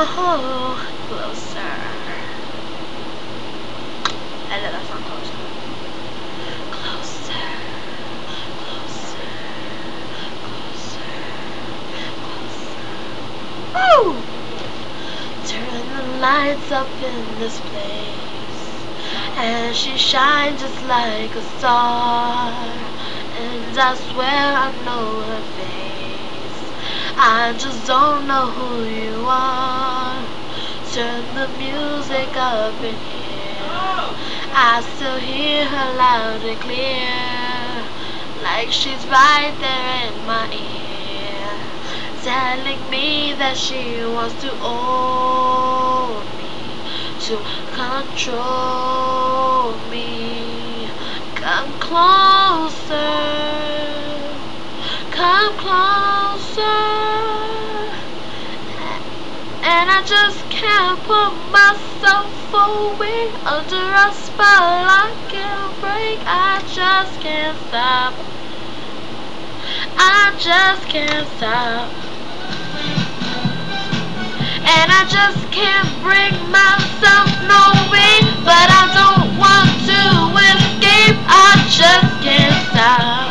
Oh, closer. I love that song, Closer. Closer, closer, closer, closer. Woo! Turn the lights up in this place, and she shines just like a star. And I swear I know her face, I just don't know who you are. Turn the music up in here, I still hear her loud and clear, like she's right there in my ear, telling me that she wants to own me, to control me. Come closer, come closer, and I just can't put myself away under a spell I can't break. I just can't stop, I just can't stop, and I just can't bring myself no way, but I don't want to escape. I just can't stop,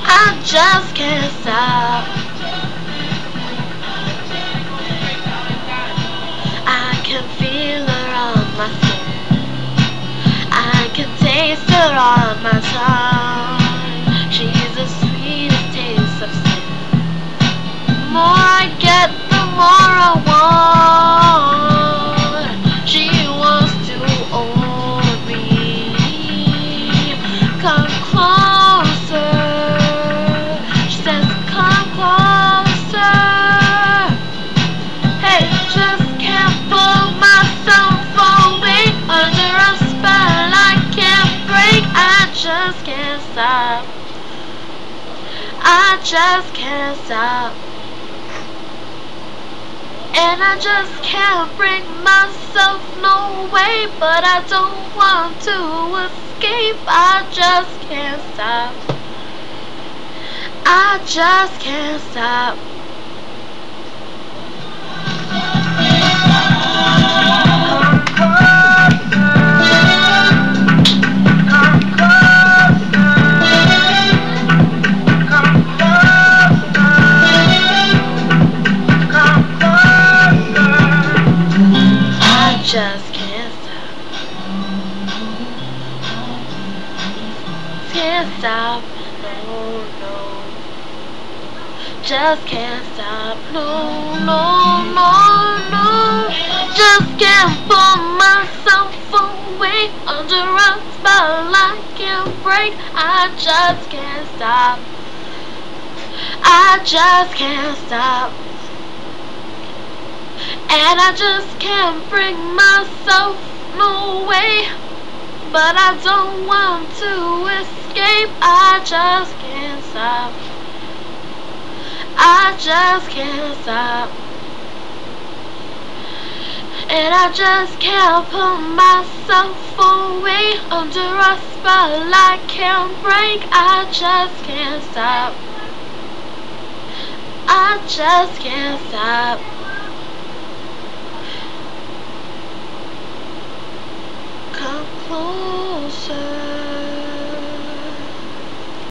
I just can't stop. I can feel her on my skin, I can taste her on my tongue. She's the sweetest taste of sin. The more I get, the more I want. She wants to own me. Come closer, she says come closer. Hey, just can't pull myself away under a spell I can't break. I just can't stop, I just can't stop, and I just can't bring myself no way, but I don't want to escape. I just can't stop, I just can't stop. Just can't stop, can't stop, no, no. Just can't stop, no, no, no, no. Just can't pull myself away under a spell I can't break. I just can't stop, I just can't stop, and I just can't bring myself no way, but I don't want to escape. I just can't stop, I just can't stop, and I just can't pull myself away under a spell I can't break. I just can't stop, I just can't stop. Come closer.